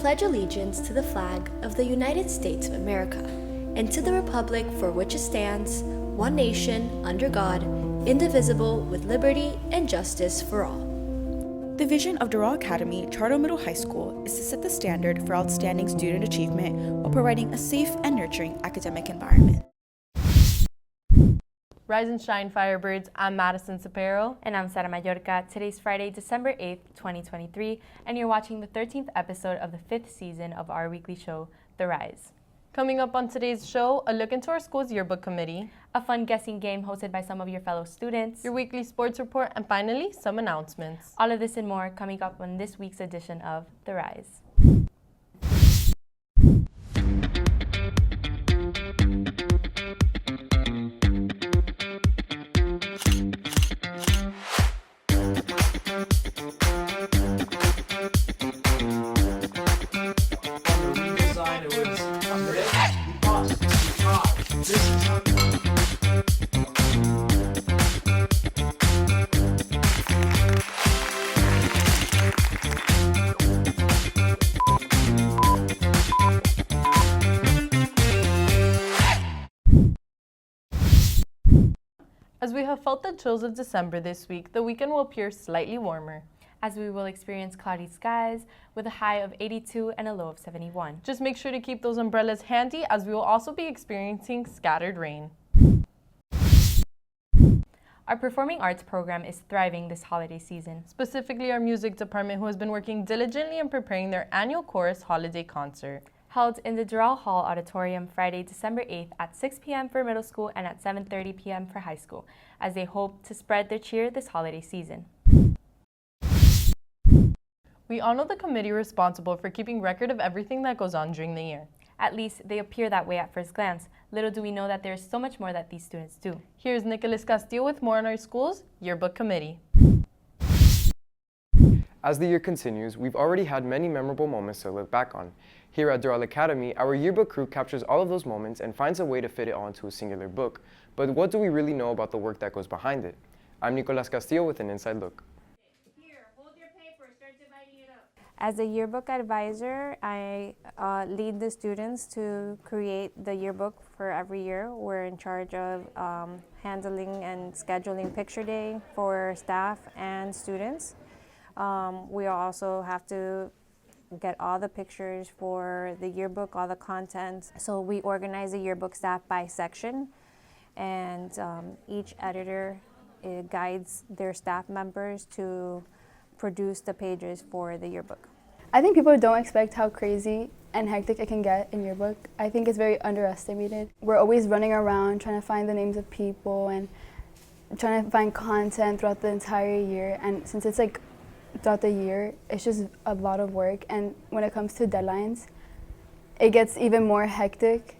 pledge allegiance to the flag of the United States of America and to the republic for which it stands, one nation, under God, indivisible, with liberty and justice for all. The vision of Doral Academy Charter Middle High School is to set the standard for outstanding student achievement while providing a safe and nurturing academic environment. Rise and shine, Firebirds. I'm Madison Sapero. And I'm Sara Mallorca. Today's Friday, December 8th, 2023, and you're watching the 13th episode of the 5th season of our weekly show, The Rise. Coming up on today's show, a look into our school's yearbook committee, a fun guessing game hosted by some of your fellow students, your weekly sports report, and finally, some announcements. All of this and more coming up on this week's edition of The Rise. As we have felt the chills of December this week, the weekend will appear slightly warmer, as we will experience cloudy skies with a high of 82 and a low of 71. Just make sure to keep those umbrellas handy, as we will also be experiencing scattered rain. Our performing arts program is thriving this holiday season. Specifically our music department, who has been working diligently in preparing their annual chorus holiday concert. Held in the Doral Hall Auditorium Friday, December 8th at 6 p.m. for middle school and at 7:30 p.m. for high school, as they hope to spread their cheer this holiday season. We all know the committee responsible for keeping record of everything that goes on during the year. At least they appear that way at first glance. Little do we know that there is so much more that these students do. Here's Nicholas Castillo with more on our school's yearbook committee. As the year continues, we've already had many memorable moments to look back on. Here at Doral Academy, our yearbook crew captures all of those moments and finds a way to fit it all into a singular book. But what do we really know about the work that goes behind it? I'm Nicolas Castillo with an inside look. Here, hold your paper, start dividing it up. As a yearbook advisor, I lead the students to create the yearbook for every year. We're in charge of handling and scheduling picture day for staff and students. We also have to get all the pictures for the yearbook, all the content. So we organize the yearbook staff by section, and each editor guides their staff members to produce the pages for the yearbook. I think people don't expect how crazy and hectic it can get in yearbook. I think it's very underestimated. We're always running around trying to find the names of people and trying to find content throughout the entire year, and since it's like throughout the year, it's just a lot of work, and when it comes to deadlines, it gets even more hectic.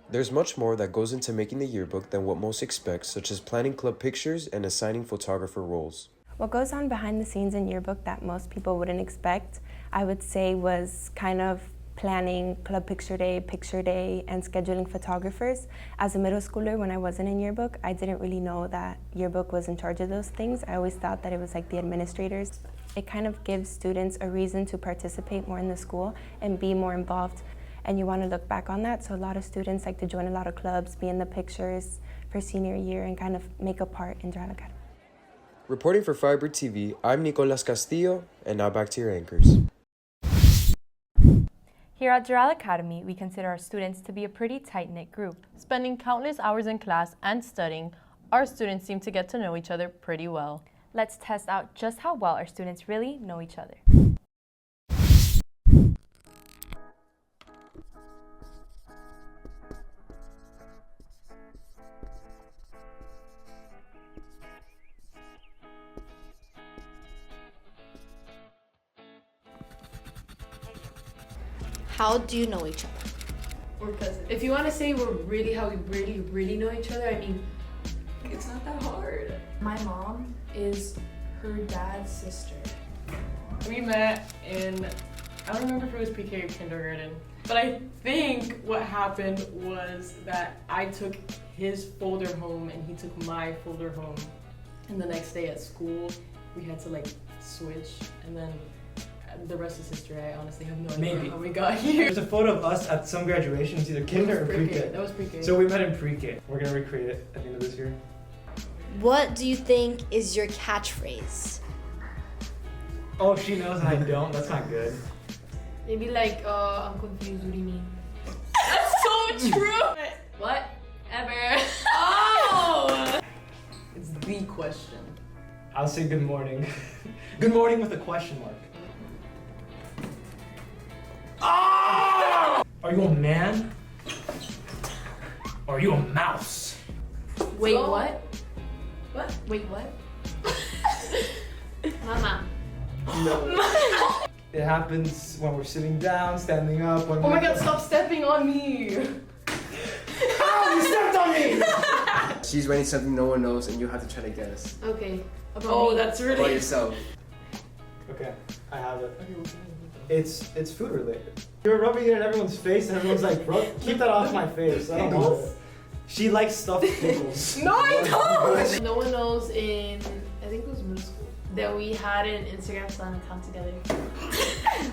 There's much more that goes into making the yearbook than what most expect, such as planning club pictures and assigning photographer roles. What goes on behind the scenes in yearbook that most people wouldn't expect, I would say, was kind of planning club picture day, and scheduling photographers. As a middle schooler, when I wasn't in yearbook, I didn't really know that yearbook was in charge of those things. I always thought that it was like the administrators. It kind of gives students a reason to participate more in the school and be more involved, and you want to look back on that. So a lot of students like to join a lot of clubs, be in the pictures for senior year, and kind of make a part in Doral Academy. Reporting for Firebird TV, I'm Nicolas Castillo, and now back to your anchors. Here at Doral Academy, we consider our students to be a pretty tight-knit group. Spending countless hours in class and studying, our students seem to get to know each other pretty well. Let's test out just how well our students really know each other. How do you know each other? We're cousins. If you want to say we're really how we really know each other, I mean, it's not that hard. My mom is her dad's sister. We met in, I don't remember if it was pre-K or kindergarten, but I think what happened was that I took his folder home and he took my folder home. And the next day at school, we had to like switch, and then the rest is history. I honestly have no idea Maybe. how we got here. There's a photo of us at some graduation. It's either kinder or pre-K. That was pre-K. So we met in pre-K. We're gonna recreate it at the end of this year. What do you think is your catchphrase? Oh, she knows and I don't. That's not good. Maybe like, I'm confused, what do you mean? That's so true! What? Ever. Oh! It's the question. I'll say good morning. Good morning with a question mark. Oh! Are you a man? Or are you a mouse? Wait, So- what? What? Wait, what? Mama. No. It happens when we're sitting down, standing up. When Oh my god, stop stepping on me! Ow, you stepped on me! She's writing something no one knows and you have to try to guess. Okay. About Oh, me. that's About really... yourself. Okay, I have it. It's food related. You're rubbing it in everyone's face and everyone's like, bro, keep that off my face. I don't want it. She likes stuffed pickles. No, I don't! No one knows in, I think it was middle school, that we had an Instagram slam account together.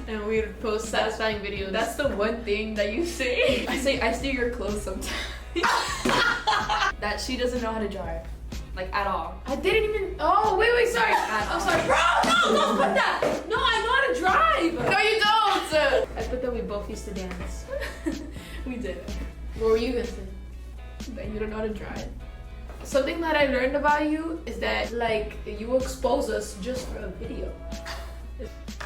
And we would post satisfying videos. That's the one thing that you say. I steal your clothes sometimes. That she doesn't know how to drive. Like, at all. I didn't even, oh, wait, sorry. I'm sorry. Bro, no, don't put that. No, I know how to drive. No, you don't! I put that we both used to dance. We did. What were you gonna say? That you don't know how to drive. Something that I learned about you is that, like, you expose us just for a video.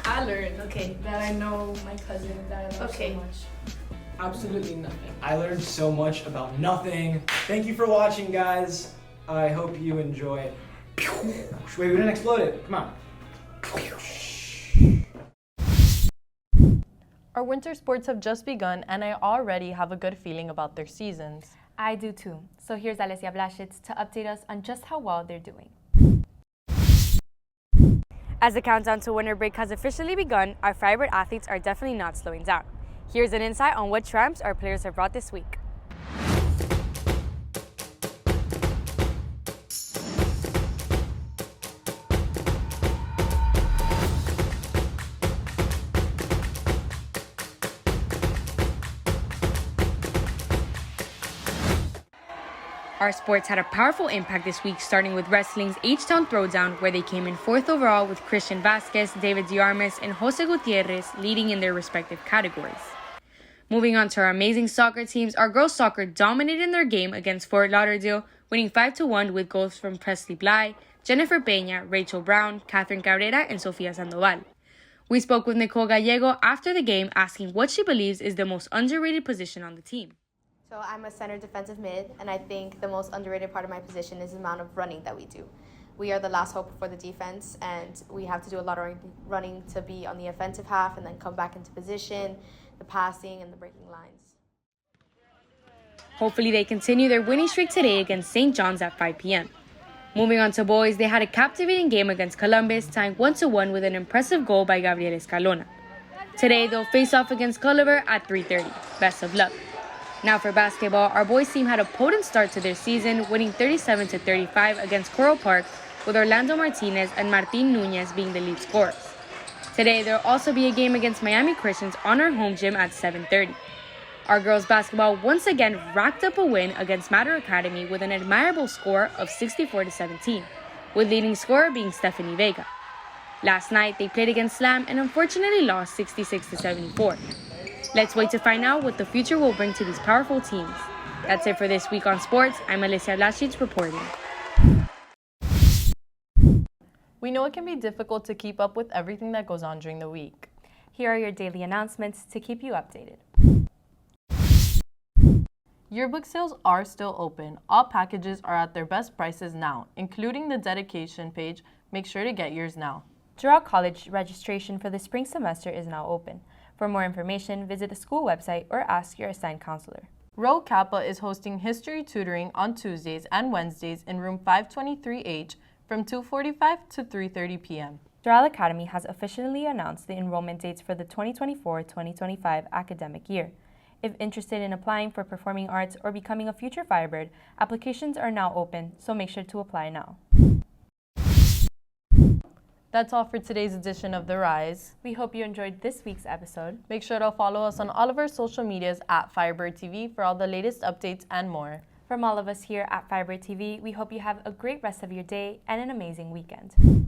I learned Okay. that I know my cousin that I love Okay. so much. Absolutely nothing. I learned so much about nothing. Thank you for watching, guys. I hope you enjoy. Wait, we didn't explode it. Come on. Our winter sports have just begun, and I already have a good feeling about their seasons. I do too. So here's Alessia Blaschitz to update us on just how well they're doing. As the countdown to winter break has officially begun, our Firebird athletes are definitely not slowing down. Here's an insight on what triumphs our players have brought this week. Our sports had a powerful impact this week, starting with wrestling's H-Town Throwdown, where they came in 4th overall with Christian Vasquez, David Diarmas, and Jose Gutierrez leading in their respective categories. Moving on to our amazing soccer teams, our girls soccer dominated in their game against Fort Lauderdale, winning 5-1 with goals from Presley Bly, Jennifer Peña, Rachel Brown, Catherine Cabrera, and Sofia Sandoval. We spoke with Nicole Gallego after the game, asking what she believes is the most underrated position on the team. So I'm a center defensive mid, and I think the most underrated part of my position is the amount of running that we do. We are the last hope for the defense, and we have to do a lot of running to be on the offensive half and then come back into position, the passing, and the breaking lines. Hopefully they continue their winning streak today against St. John's at 5 p.m. Moving on to boys, they had a captivating game against Columbus, tying 1-1 with an impressive goal by Gabriel Escalona. Today they'll face off against Culliver at 3:30. Best of luck. Now for basketball, our boys team had a potent start to their season, winning 37-35 against Coral Park, with Orlando Martinez and Martin Nunez being the lead scorers. Today, there will also be a game against Miami Christians on our home gym at 7:30. Our girls basketball once again racked up a win against Mater Academy with an admirable score of 64-17, with leading scorer being Stephanie Vega. Last night, they played against Slam and unfortunately lost 66-74. Let's wait to find out what the future will bring to these powerful teams. That's it for this week on sports. I'm Alessia Blaschitz reporting. We know it can be difficult to keep up with everything that goes on during the week. Here are your daily announcements to keep you updated. Yearbook sales are still open. All packages are at their best prices now, including the dedication page. Make sure to get yours now. Doral College registration for the spring semester is now open. For more information, visit the school website or ask your assigned counselor. Rho Kappa is hosting history tutoring on Tuesdays and Wednesdays in room 523H from 2:45 to 3:30 p.m. Doral Academy has officially announced the enrollment dates for the 2024-2025 academic year. If interested in applying for performing arts or becoming a future Firebird, applications are now open, so make sure to apply now. That's all for today's edition of The Rise. We hope you enjoyed this week's episode. Make sure to follow us on all of our social medias at Firebird TV for all the latest updates and more. From all of us here at Firebird TV, we hope you have a great rest of your day and an amazing weekend.